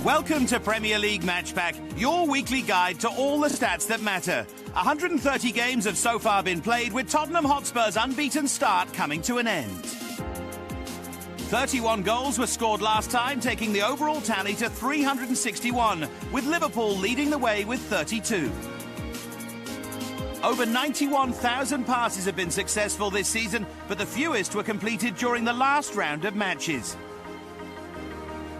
Welcome to Premier League Match Pack, your weekly guide to all the stats that matter. 130 games have so far been played, with Tottenham Hotspur's unbeaten start coming to an end. 31 goals were scored last time, taking the overall tally to 361, with Liverpool leading the way with 32. Over 91,000 passes have been successful this season, but the fewest were completed during the last round of matches.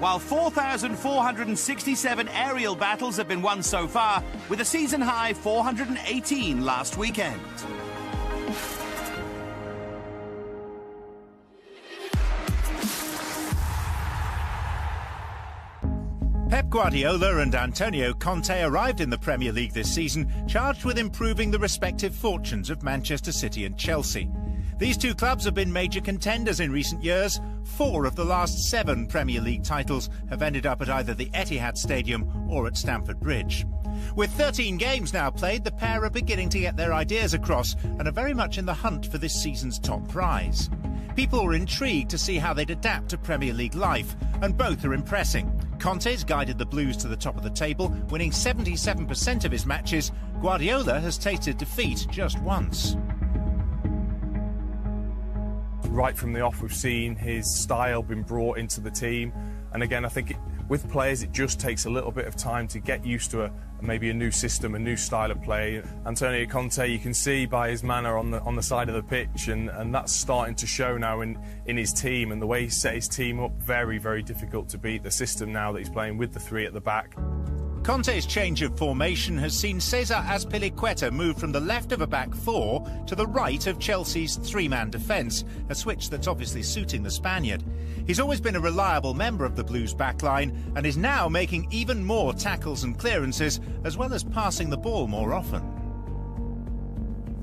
While 4,467 aerial battles have been won so far, with a season-high 418 last weekend. Pep Guardiola and Antonio Conte arrived in the Premier League this season, charged with improving the respective fortunes of Manchester City and Chelsea. These two clubs have been major contenders in recent years. 4 of the last 7 Premier League titles have ended up at either the Etihad Stadium or at Stamford Bridge. With 13 games now played, the pair are beginning to get their ideas across and are very much in the hunt for this season's top prize. People are intrigued to see how they'd adapt to Premier League life, and both are impressing. Conte's guided the Blues to the top of the table, winning 77% of his matches. Guardiola has tasted defeat just once. Right from the off, we've seen his style been brought into the team, and again I think with players it just takes a little bit of time to get used to maybe a new system, a new style of play. Antonio Conte, you can see by his manner on the side of the pitch, and that's starting to show now in his team, and the way he set his team up, very, very difficult to beat. The system now that he's playing with the 3 at the back. Conte's change of formation has seen Cesar Azpilicueta move from the left of a back 4 to the right of Chelsea's 3-man defence, a switch that's obviously suiting the Spaniard. He's always been a reliable member of the Blues backline and is now making even more tackles and clearances, as well as passing the ball more often.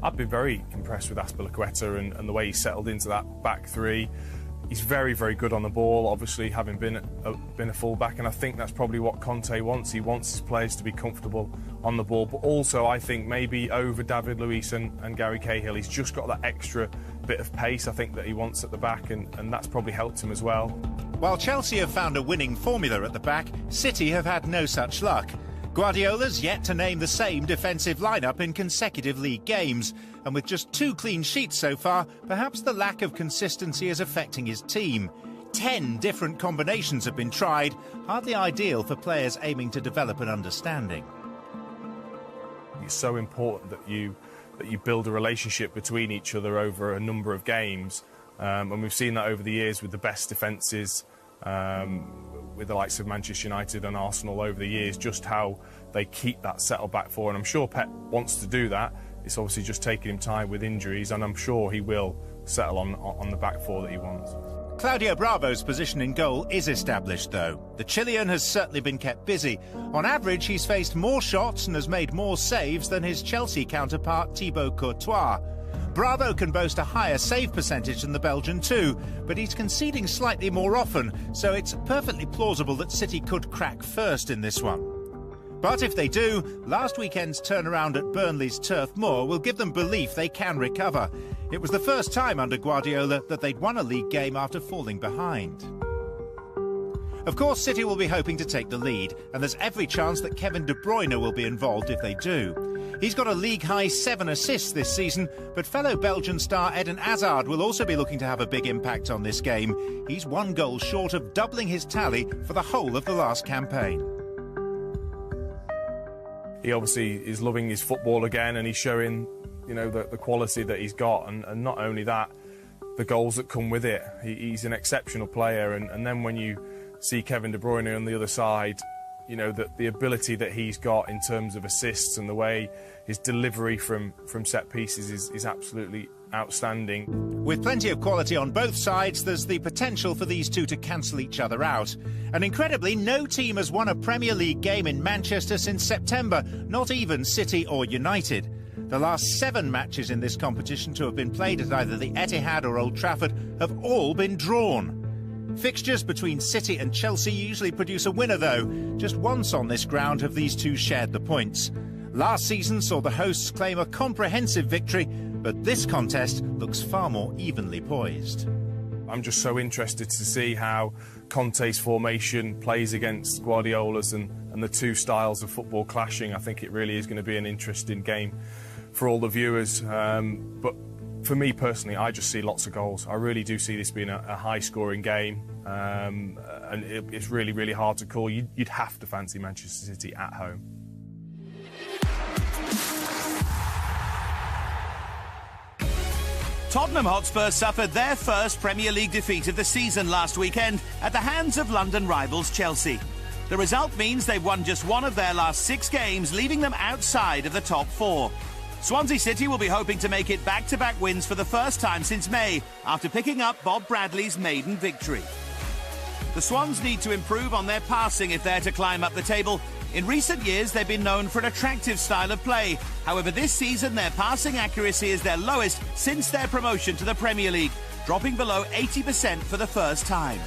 I've been very impressed with Azpilicueta and the way he settled into that back 3. He's very, very good on the ball, obviously, having been a full-back, and I think that's probably what Conte wants. He wants his players to be comfortable on the ball, but also I think maybe over David Luiz and Gary Cahill, he's just got that extra bit of pace, I think, that he wants at the back, and that's probably helped him as well. While Chelsea have found a winning formula at the back, City have had no such luck. Guardiola's yet to name the same defensive lineup in consecutive league games, and with just 2 clean sheets so far, perhaps the lack of consistency is affecting his team. 10 different combinations have been tried, hardly ideal for players aiming to develop an understanding. It's so important that you build a relationship between each other over a number of games, and we've seen that over the years with the best defences, with the likes of Manchester United and Arsenal over the years, just how they keep that settled back 4, and I'm sure Pep wants to do that. It's obviously just taking him time with injuries, and I'm sure he will settle on the back 4 that he wants. Claudio Bravo's position in goal is established, though. The Chilean has certainly been kept busy. On average, he's faced more shots and has made more saves than his Chelsea counterpart Thibaut Courtois. Bravo can boast a higher save percentage than the Belgian too, but he's conceding slightly more often, so it's perfectly plausible that City could crack first in this one. But if they do, last weekend's turnaround at Burnley's Turf Moor will give them belief they can recover. It was the first time under Guardiola that they'd won a league game after falling behind. Of course, City will be hoping to take the lead, and there's every chance that Kevin De Bruyne will be involved if they do. He's got a league-high 7 assists this season, but fellow Belgian star Eden Hazard will also be looking to have a big impact on this game. He's 1 goal short of doubling his tally for the whole of the last campaign. He obviously is loving his football again, and he's showing, you know, the quality that he's got, and not only that, the goals that come with it. He's an exceptional player, and then when you see Kevin De Bruyne on the other side, you know, the ability that he's got in terms of assists and the way his delivery from set pieces is absolutely outstanding. With plenty of quality on both sides, there's the potential for these two to cancel each other out. And incredibly, no team has won a Premier League game in Manchester since September, not even City or United. The last 7 matches in this competition to have been played at either the Etihad or Old Trafford have all been drawn. Fixtures between City and Chelsea usually produce a winner, though. Just once on this ground have these two shared the points. Last season saw the hosts claim a comprehensive victory, but this contest looks far more evenly poised. I'm just so interested to see how Conte's formation plays against Guardiola's and the two styles of football clashing. I think it really is going to be an interesting game for all the viewers. But for me personally, I just see lots of goals. I really do see this being a high-scoring game, and it's really, really hard to call. You'd have to fancy Manchester City at home. Tottenham Hotspur suffered their first Premier League defeat of the season last weekend at the hands of London rivals Chelsea. The result means they've won just one of their last 6 games, leaving them outside of the top 4. Swansea City will be hoping to make it back-to-back wins for the first time since May, after picking up Bob Bradley's maiden victory. The Swans need to improve on their passing if they're to climb up the table. In recent years, they've been known for an attractive style of play. However, this season, their passing accuracy is their lowest since their promotion to the Premier League, dropping below 80% for the first time.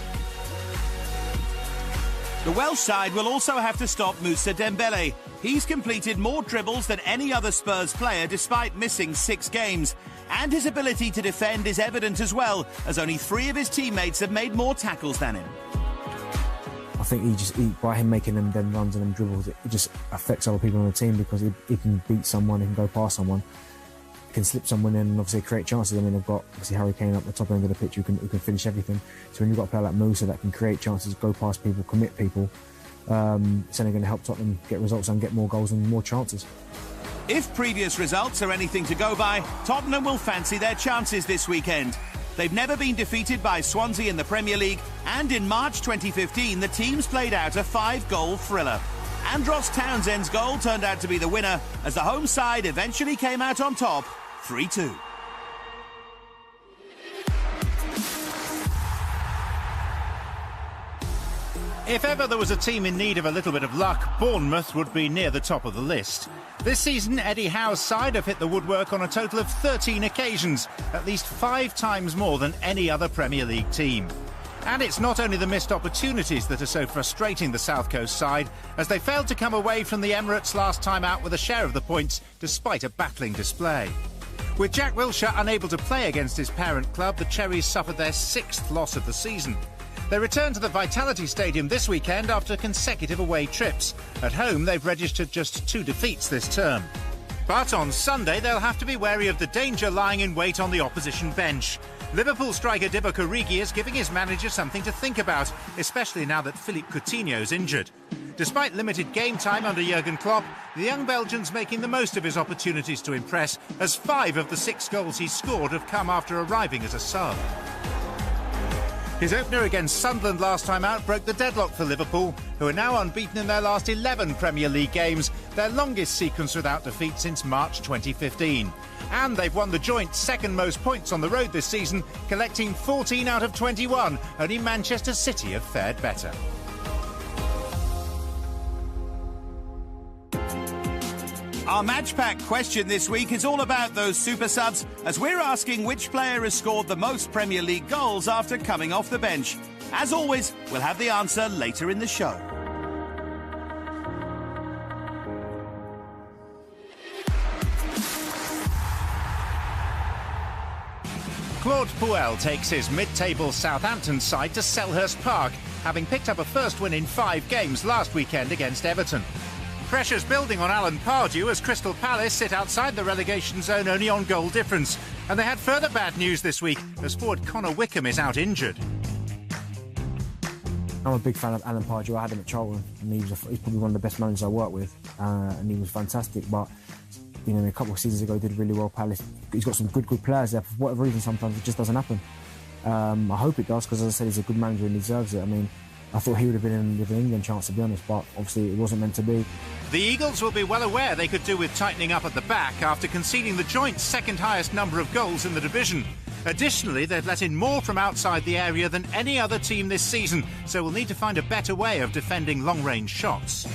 The Welsh side will also have to stop Moussa Dembele. He's completed more dribbles than any other Spurs player despite missing 6 games. And his ability to defend is evident as well, as only 3 of his teammates have made more tackles than him. I think by him making them runs and them dribbles, it just affects other people on the team, because he can beat someone, he can go past someone, he can slip someone in and obviously create chances. I mean, they've got obviously Harry Kane up the top end of the pitch who can finish everything. So when you've got a player like Moussa that can create chances, go past people, commit people, it's only going to help Tottenham get results and get more goals and more chances. If previous results are anything to go by, Tottenham will fancy their chances this weekend. They've never been defeated by Swansea in the Premier League, and in March 2015 the teams played out a 5-goal thriller. Andros Townsend's goal turned out to be the winner, as the home side eventually came out on top 3-2. If ever there was a team in need of a little bit of luck, Bournemouth would be near the top of the list. This season, Eddie Howe's side have hit the woodwork on a total of 13 occasions, at least 5 times more than any other Premier League team. And it's not only the missed opportunities that are so frustrating the South Coast side, as they failed to come away from the Emirates last time out with a share of the points, despite a battling display. With Jack Wilshere unable to play against his parent club, the Cherries suffered their 6th loss of the season. They return to the Vitality Stadium this weekend after consecutive away trips. At home, they've registered just 2 defeats this term. But on Sunday, they'll have to be wary of the danger lying in wait on the opposition bench. Liverpool striker Divock Origi is giving his manager something to think about, especially now that Philippe Coutinho's injured. Despite limited game time under Jurgen Klopp, the young Belgian's making the most of his opportunities to impress, as 5 of the 6 goals he's scored have come after arriving as a sub. His opener against Sunderland last time out broke the deadlock for Liverpool, who are now unbeaten in their last 11 Premier League games, their longest sequence without defeat since March 2015. And they've won the joint second most points on the road this season, collecting 14 out of 21. Only Manchester City have fared better. Our match pack question this week is all about those super subs, as we're asking which player has scored the most Premier League goals after coming off the bench. As always, we'll have the answer later in the show. Claude Puel takes his mid-table Southampton side to Selhurst Park, having picked up a first win in 5 games last weekend against Everton. Pressure's building on Alan Pardew as Crystal Palace sit outside the relegation zone only on goal difference. And they had further bad news this week as forward Connor Wickham is out injured. I'm a big fan of Alan Pardew. I had him at Charlton, and he's probably one of the best managers I worked with, and he was fantastic. But you know, a couple of seasons ago, he did really well. Palace, he's got some good players there. For whatever reason, sometimes it just doesn't happen. I hope it does, because as I said, he's a good manager and he deserves it. I mean, I thought he would have been in with an England chance, to be honest, but obviously it wasn't meant to be. The Eagles will be well aware they could do with tightening up at the back after conceding the joint second highest number of goals in the division. Additionally, they've let in more from outside the area than any other team this season, so we'll need to find a better way of defending long-range shots.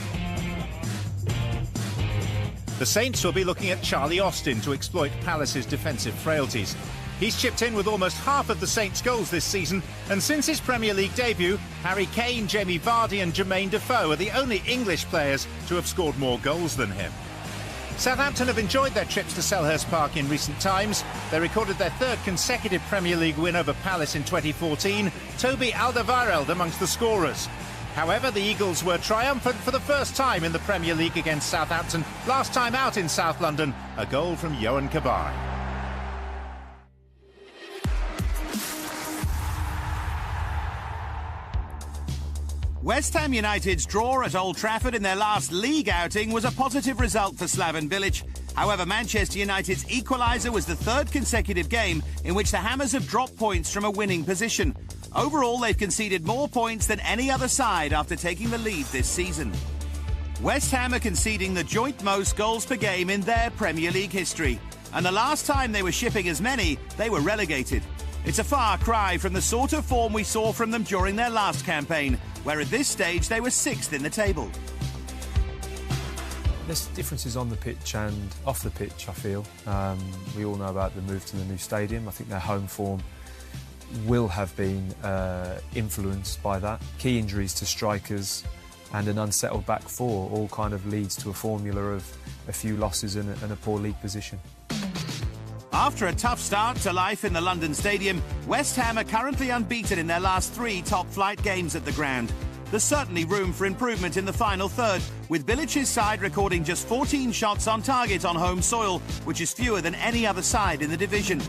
The Saints will be looking at Charlie Austin to exploit Palace's defensive frailties. He's chipped in with almost half of the Saints' goals this season, and since his Premier League debut, Harry Kane, Jamie Vardy and Jermaine Defoe are the only English players to have scored more goals than him. Southampton have enjoyed their trips to Selhurst Park in recent times. They recorded their third consecutive Premier League win over Palace in 2014. Toby Alderweireld amongst the scorers. However, the Eagles were triumphant for the first time in the Premier League against Southampton. Last time out in South London, a goal from Yohan Cabaye. West Ham United's draw at Old Trafford in their last league outing was a positive result for Slaven Bilic. However, Manchester United's equaliser was the third consecutive game in which the Hammers have dropped points from a winning position. Overall, they've conceded more points than any other side after taking the lead this season. West Ham are conceding the joint most goals per game in their Premier League history. And the last time they were shipping as many, they were relegated. It's a far cry from the sort of form we saw from them during their last campaign, where at this stage they were sixth in the table. There's differences on the pitch and off the pitch, I feel. We all know about the move to the new stadium. I think their home form will have been influenced by that. Key injuries to strikers and an unsettled back four all kind of leads to a formula of a few losses and a poor league position. After a tough start to life in the London Stadium, West Ham are currently unbeaten in their last 3 top-flight games at the ground. There's certainly room for improvement in the final third, with Bilic's side recording just 14 shots on target on home soil, which is fewer than any other side in the division.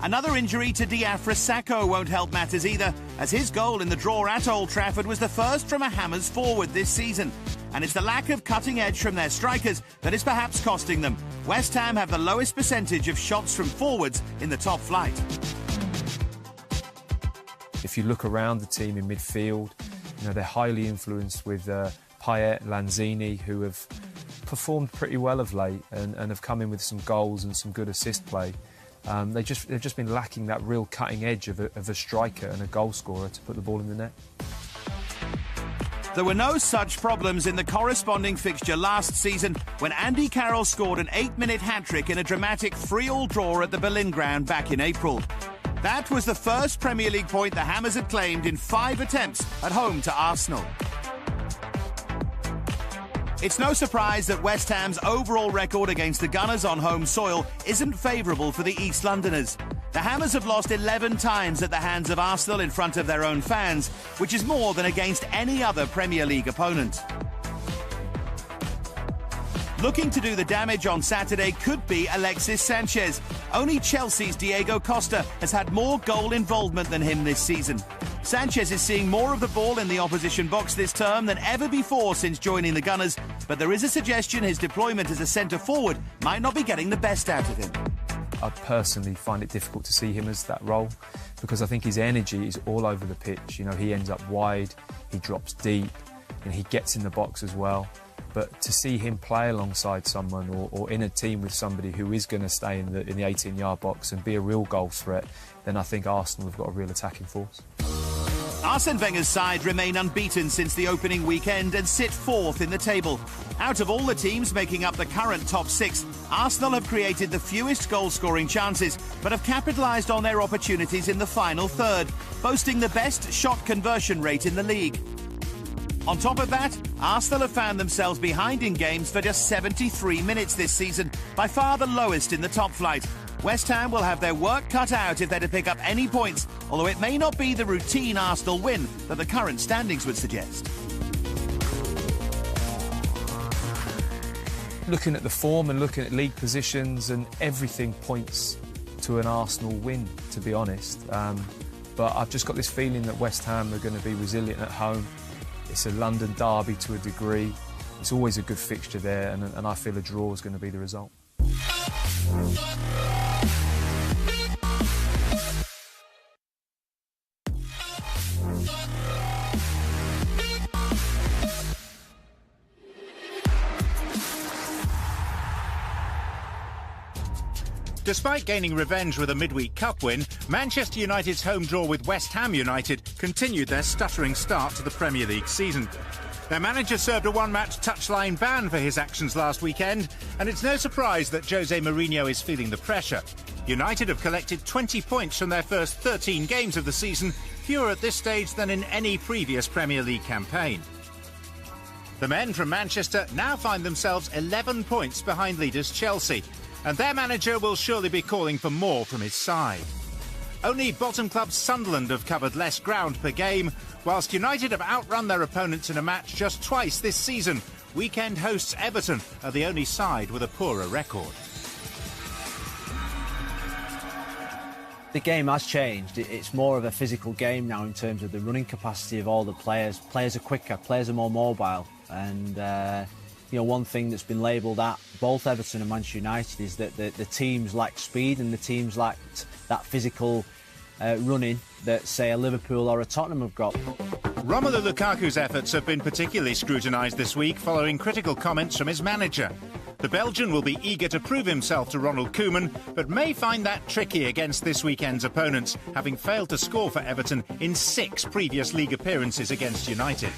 Another injury to Diafra Sakho won't help matters either, as his goal in the draw at Old Trafford was the first from a Hammers forward this season. And it's the lack of cutting edge from their strikers that is perhaps costing them. West Ham have the lowest percentage of shots from forwards in the top flight. If you look around the team in midfield, you know, they're highly influenced with Payet, Lanzini, who have performed pretty well of late and have come in with some goals and some good assist play. They've just been lacking that real cutting edge of a striker and a goal scorer to put the ball in the net. There were no such problems in the corresponding fixture last season when Andy Carroll scored an 8-minute hat-trick in a dramatic 3-3 draw at the Berlin ground back in April. That was the first Premier League point the Hammers had claimed in 5 attempts at home to Arsenal. It's no surprise that West Ham's overall record against the Gunners on home soil isn't favourable for the East Londoners. The Hammers have lost 11 times at the hands of Arsenal in front of their own fans, which is more than against any other Premier League opponent. Looking to do the damage on Saturday could be Alexis Sanchez. Only Chelsea's Diego Costa has had more goal involvement than him this season. Sanchez is seeing more of the ball in the opposition box this term than ever before since joining the Gunners, but there is a suggestion his deployment as a centre-forward might not be getting the best out of him. I personally find it difficult to see him as that role because I think his energy is all over the pitch. You know, he ends up wide, he drops deep, and he gets in the box as well. But to see him play alongside someone or in a team with somebody who is going to stay in the 18-yard box and be a real goal threat, then I think Arsenal have got a real attacking force. Arsene Wenger's side remain unbeaten since the opening weekend and sit 4th in the table. Out of all the teams making up the current top 6, Arsenal have created the fewest goal-scoring chances, but have capitalised on their opportunities in the final third, boasting the best shot conversion rate in the league. On top of that, Arsenal have found themselves behind in games for just 73 minutes this season, by far the lowest in the top flight. West Ham will have their work cut out if they're to pick up any points, although it may not be the routine Arsenal win that the current standings would suggest. Looking at the form and looking at league positions, and everything points to an Arsenal win, to be honest. But I've just got this feeling that West Ham are going to be resilient at home. It's a London derby to a degree. It's always a good fixture there, and I feel a draw is going to be the result. Despite gaining revenge with a midweek cup win, Manchester United's home draw with West Ham United continued their stuttering start to the Premier League season. Their manager served a one-match touchline ban for his actions last weekend, and it's no surprise that Jose Mourinho is feeling the pressure. United have collected 20 points from their first 13 games of the season, fewer at this stage than in any previous Premier League campaign. The men from Manchester now find themselves 11 points behind leaders Chelsea, and their manager will surely be calling for more from his side. Only bottom club Sunderland have covered less ground per game, whilst United have outrun their opponents in a match just twice this season. Weekend hosts Everton are the only side with a poorer record. The game has changed. It's more of a physical game now in terms of the running capacity of all the players. Players are quicker, players are more mobile. And, one thing that's been labelled at both Everton and Manchester United is that the teams lack speed and the teams lacked that physical running that, say, a Liverpool or a Tottenham have got. Romelu Lukaku's efforts have been particularly scrutinised this week following critical comments from his manager. The Belgian will be eager to prove himself to Ronald Koeman, but may find that tricky against this weekend's opponents, having failed to score for Everton in 6 previous league appearances against United.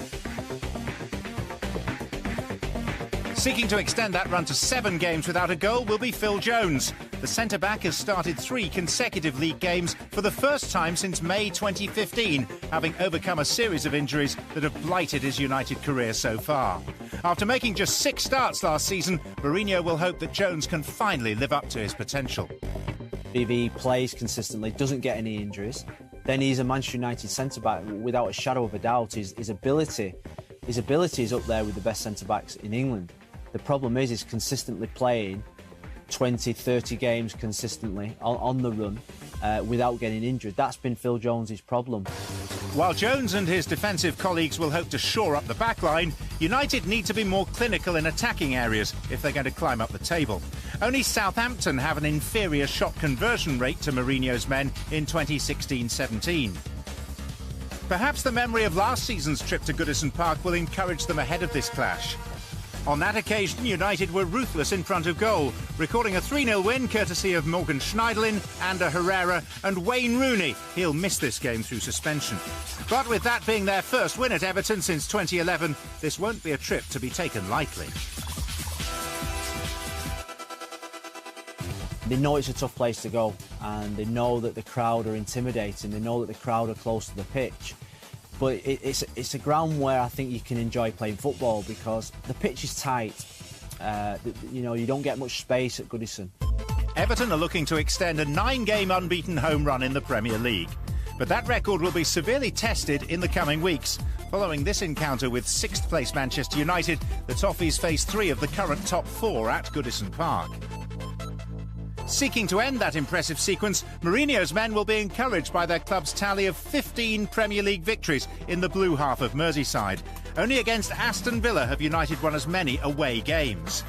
Seeking to extend that run to 7 games without a goal will be Phil Jones. The centre-back has started 3 consecutive league games for the first time since May 2015, having overcome a series of injuries that have blighted his United career so far. After making just 6 starts last season, Mourinho will hope that Jones can finally live up to his potential. If he plays consistently, doesn't get any injuries, then he's a Manchester United centre-back without a shadow of a doubt. His ability is up there with the best centre-backs in England. The problem is he's consistently playing 20, 30 games consistently on the run without getting injured. That's been Phil Jones' problem. While Jones and his defensive colleagues will hope to shore up the backline, United need to be more clinical in attacking areas if they're going to climb up the table. Only Southampton have an inferior shot conversion rate to Mourinho's men in 2016-17. Perhaps the memory of last season's trip to Goodison Park will encourage them ahead of this clash. On that occasion, United were ruthless in front of goal, recording a 3-0 win courtesy of Morgan Schneiderlin, Ander Herrera and Wayne Rooney. He'll miss this game through suspension. But with that being their first win at Everton since 2011, this won't be a trip to be taken lightly. They know it's a tough place to go, and they know that the crowd are intimidating. They know that the crowd are close to the pitch. But it's a ground where I think you can enjoy playing football because the pitch is tight. You don't get much space at Goodison. Everton are looking to extend a 9-game unbeaten home run in the Premier League. But that record will be severely tested in the coming weeks. Following this encounter with 6th place Manchester United, the Toffees face 3 of the current top 4 at Goodison Park. Seeking to end that impressive sequence, Mourinho's men will be encouraged by their club's tally of 15 Premier League victories in the blue half of Merseyside. Only against Aston Villa have United won as many away games.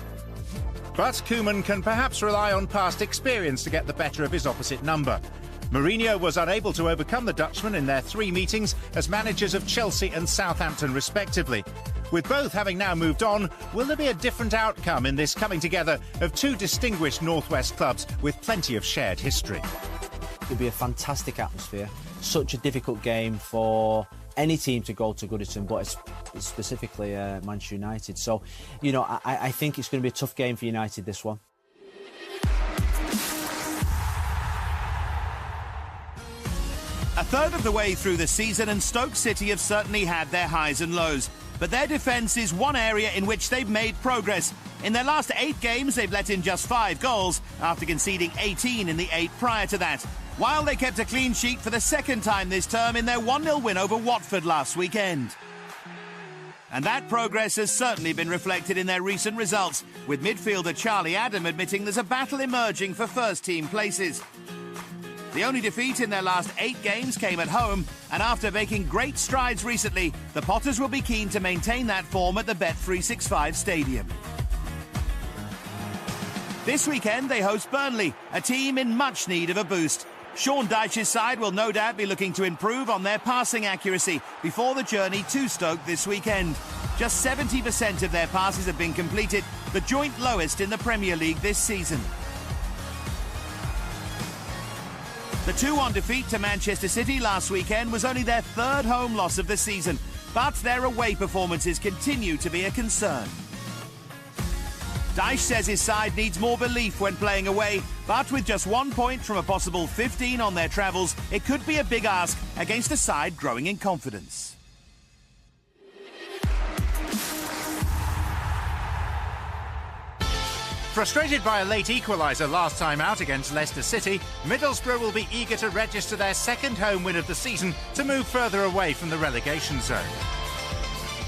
But Koeman can perhaps rely on past experience to get the better of his opposite number. Mourinho was unable to overcome the Dutchman in their 3 meetings as managers of Chelsea and Southampton respectively. With both having now moved on, will there be a different outcome in this coming together of 2 distinguished Northwest clubs with plenty of shared history? It'll be a fantastic atmosphere. Such a difficult game for any team to go to Goodison, but specifically Manchester United. So, I think it's going to be a tough game for United, this one. A third of the way through the season, and Stoke City have certainly had their highs and lows. But their defence is one area in which they've made progress. In their last 8 games, they've let in just 5 goals, after conceding 18 in the 8 prior to that. While they kept a clean sheet for the 2nd time this term in their 1-0 win over Watford last weekend. And that progress has certainly been reflected in their recent results, with midfielder Charlie Adam admitting there's a battle emerging for first-team places. The only defeat in their last 8 games came at home, and after making great strides recently, the Potters will be keen to maintain that form at the Bet365 Stadium. This weekend they host Burnley, a team in much need of a boost. Sean Dyche's side will no doubt be looking to improve on their passing accuracy before the journey to Stoke this weekend. Just 70% of their passes have been completed, the joint lowest in the Premier League this season. The 2-1 defeat to Manchester City last weekend was only their 3rd home loss of the season, but their away performances continue to be a concern. Dyche says his side needs more belief when playing away, but with just 1 point from a possible 15 on their travels, it could be a big ask against a side growing in confidence. Frustrated by a late equaliser last time out against Leicester City, Middlesbrough will be eager to register their second home win of the season to move further away from the relegation zone.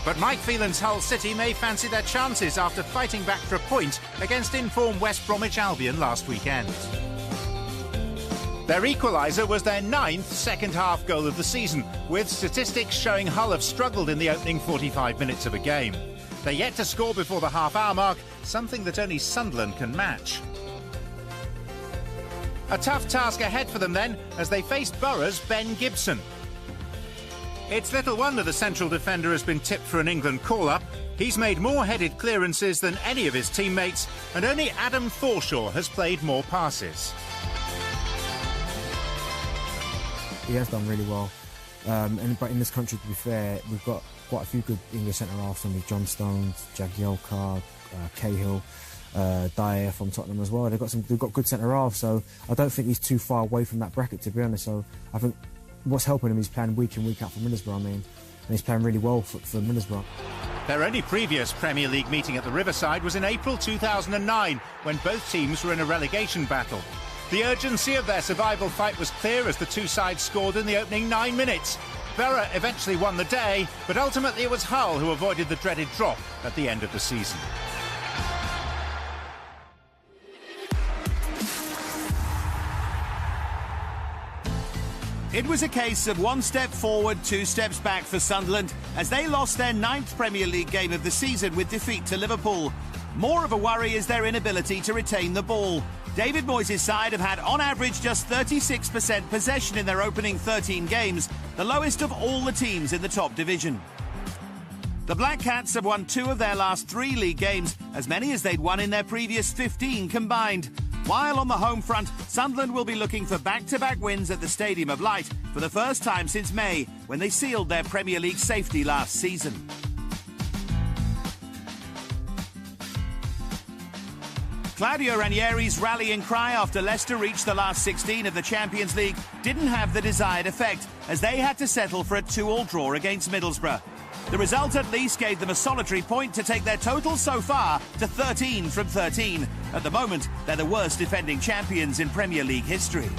But Mike Phelan's Hull City may fancy their chances after fighting back for a point against in-form West Bromwich Albion last weekend. Their equaliser was their 9th second-half goal of the season, with statistics showing Hull have struggled in the opening 45 minutes of a game. They're yet to score before the half-hour mark, something that only Sunderland can match. A tough task ahead for them then, as they face Borough's Ben Gibson. It's little wonder the central defender has been tipped for an England call-up. He's made more headed clearances than any of his teammates, and only Adam Forshaw has played more passes. He has done really well, but in this country, to be fair, we've got quite a few good English centre-halves, with John Stones, Jagielka, Cahill, Dyer from Tottenham as well. They've got good centre-halves, so I don't think he's too far away from that bracket, to be honest. So I think what's helping him is playing week in, week out for Middlesbrough, and he's playing really well for Middlesbrough. Their only previous Premier League meeting at the Riverside was in April 2009, when both teams were in a relegation battle. The urgency of their survival fight was clear as the two sides scored in the opening 9 minutes. Borough eventually won the day, but ultimately it was Hull who avoided the dreaded drop at the end of the season. It was a case of one step forward, two steps back for Sunderland as they lost their 9th Premier League game of the season with defeat to Liverpool. More of a worry is their inability to retain the ball. David Moyes' side have had on average just 36% possession in their opening 13 games, the lowest of all the teams in the top division. The Black Cats have won 2 of their last 3 league games, as many as they'd won in their previous 15 combined. While on the home front, Sunderland will be looking for back-to-back wins at the Stadium of Light for the first time since May, when they sealed their Premier League safety last season. Claudio Ranieri's rallying cry after Leicester reached the last 16 of the Champions League didn't have the desired effect, as they had to settle for a 2-2 draw against Middlesbrough. The result at least gave them a solitary point to take their total so far to 13 from 13. At the moment, they're the worst defending champions in Premier League history.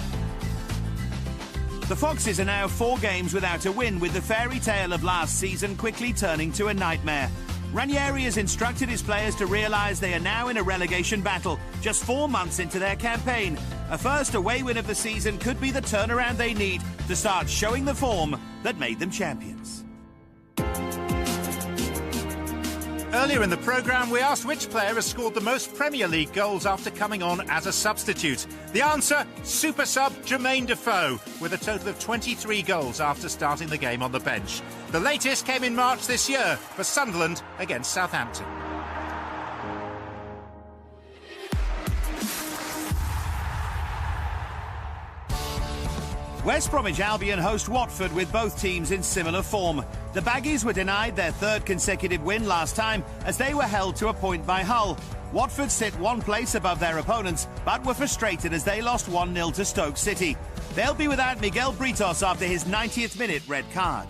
The Foxes are now 4 games without a win, with the fairy tale of last season quickly turning to a nightmare. Ranieri has instructed his players to realise they are now in a relegation battle, just 4 months into their campaign. A first away win of the season could be the turnaround they need to start showing the form that made them champions. Earlier in the programme, we asked which player has scored the most Premier League goals after coming on as a substitute. The answer, super sub Jermaine Defoe, with a total of 23 goals after starting the game on the bench. The latest came in March this year for Sunderland against Southampton. West Bromwich Albion host Watford, with both teams in similar form. The Baggies were denied their 3rd consecutive win last time as they were held to a point by Hull. Watford sit 1 place above their opponents, but were frustrated as they lost 1-0 to Stoke City. They'll be without Miguel Britos after his 90th minute red card.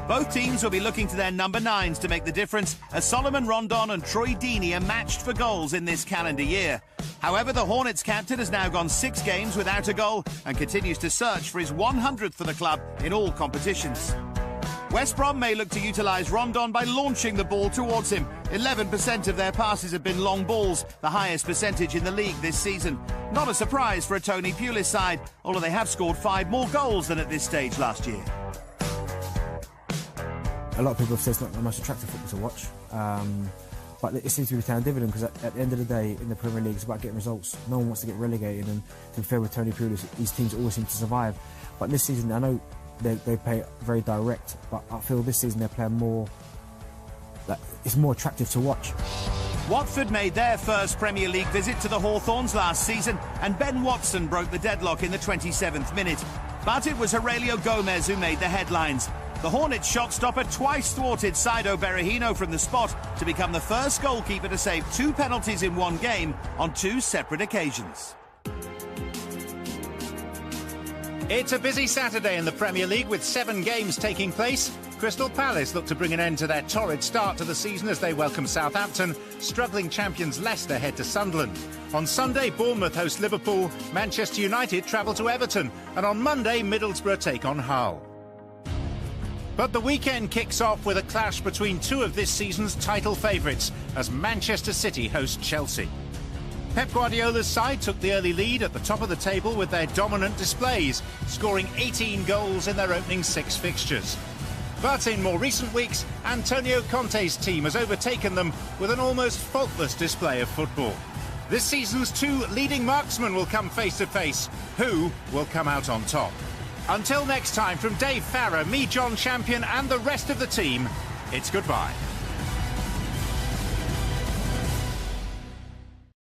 Both teams will be looking to their number 9s to make the difference, as Solomon Rondon and Troy Deeney are matched for goals in this calendar year. However, the Hornets captain has now gone 6 games without a goal and continues to search for his 100th for the club in all competitions. West Brom may look to utilise Rondon by launching the ball towards him. 11% of their passes have been long balls, the highest percentage in the league this season. Not a surprise for a Tony Pulis side, although they have scored 5 more goals than at this stage last year. A lot of people have said it's not the most attractive football to watch, but it seems to be returning dividend, because at the end of the day, in the Premier League, it's about getting results. No one wants to get relegated, and to be fair with Tony Pulis, these teams always seem to survive. But this season, I know they play very direct, but I feel this season they're playing more, it's more attractive to watch. Watford made their first Premier League visit to the Hawthorns last season, and Ben Watson broke the deadlock in the 27th minute. But it was Aurelio Gomez who made the headlines. The Hornets shot-stopper twice thwarted Saido Berahino from the spot to become the first goalkeeper to save 2 penalties in 1 game on 2 separate occasions. It's a busy Saturday in the Premier League with 7 games taking place. Crystal Palace look to bring an end to their torrid start to the season as they welcome Southampton. Struggling champions Leicester head to Sunderland. On Sunday, Bournemouth host Liverpool. Manchester United travel to Everton. And on Monday, Middlesbrough take on Hull. But the weekend kicks off with a clash between two of this season's title favourites as Manchester City host Chelsea. Pep Guardiola's side took the early lead at the top of the table with their dominant displays, scoring 18 goals in their opening 6 fixtures. But in more recent weeks, Antonio Conte's team has overtaken them with an almost faultless display of football. This season's 2 leading marksmen will come face to face. Who will come out on top? Until next time, from Dave Farrer, me, John Champion, and the rest of the team, it's goodbye.